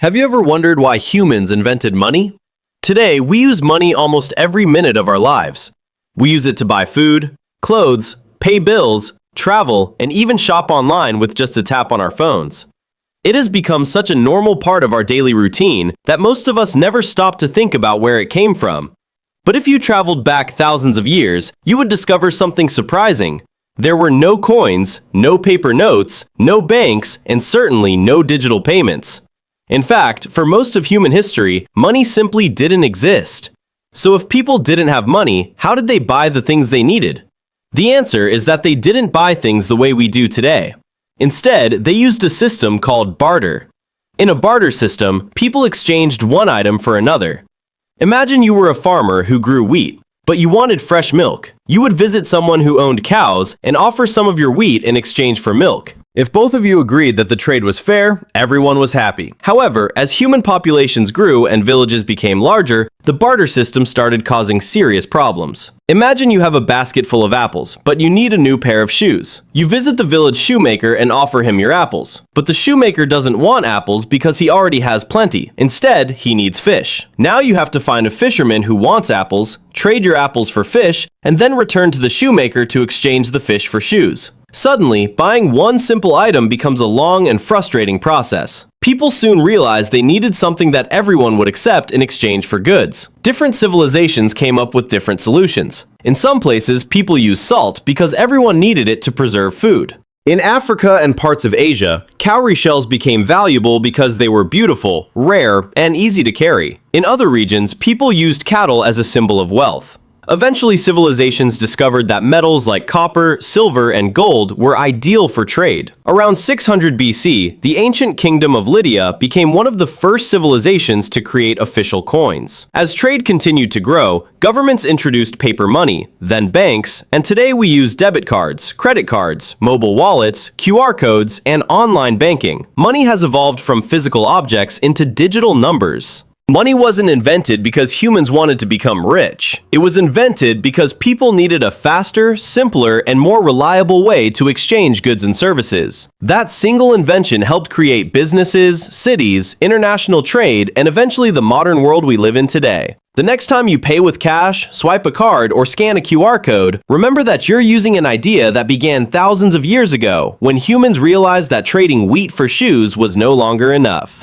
Have you ever wondered why humans invented money? Today, we use money almost every minute of our lives. We use it to buy food, clothes, pay bills, travel, and even shop online with just a tap on our phones. It has become such a normal part of our daily routine that most of us never stop to think about where it came from. But if you traveled back thousands of years, you would discover something surprising. There were no coins, no paper notes, no banks, and certainly no digital payments. In fact, for most of human history, money simply didn't exist. So if people didn't have money, how did they buy the things they needed? The answer is that they didn't buy things the way we do today. Instead, they used a system called barter. In a barter system, people exchanged one item for another. Imagine you were a farmer who grew wheat, but you wanted fresh milk. You would visit someone who owned cows and offer some of your wheat in exchange for milk. If both of you agreed that the trade was fair, everyone was happy. However, as human populations grew and villages became larger, the barter system started causing serious problems. Imagine you have a basket full of apples, but you need a new pair of shoes. You visit the village shoemaker and offer him your apples. But the shoemaker doesn't want apples because he already has plenty. Instead, he needs fish. Now you have to find a fisherman who wants apples, trade your apples for fish, and then return to the shoemaker to exchange the fish for shoes. Suddenly, buying one simple item becomes a long and frustrating process. People soon realized they needed something that everyone would accept in exchange for goods. Different civilizations came up with different solutions. In some places, people used salt because everyone needed it to preserve food. In Africa and parts of Asia, cowrie shells became valuable because they were beautiful, rare, and easy to carry. In other regions, people used cattle as a symbol of wealth. Eventually, civilizations discovered that metals like copper, silver, and gold were ideal for trade. Around 600 BC, the ancient kingdom of Lydia became one of the first civilizations to create official coins. As trade continued to grow, governments introduced paper money, then banks, and today we use debit cards, credit cards, mobile wallets, QR codes, and online banking. Money has evolved from physical objects into digital numbers. Money wasn't invented because humans wanted to become rich. It was invented because people needed a faster, simpler, and more reliable way to exchange goods and services. That single invention helped create businesses, cities, international trade, and eventually the modern world we live in today. The next time you pay with cash, swipe a card, or scan a QR code, remember that you're using an idea that began thousands of years ago when humans realized that trading wheat for shoes was no longer enough.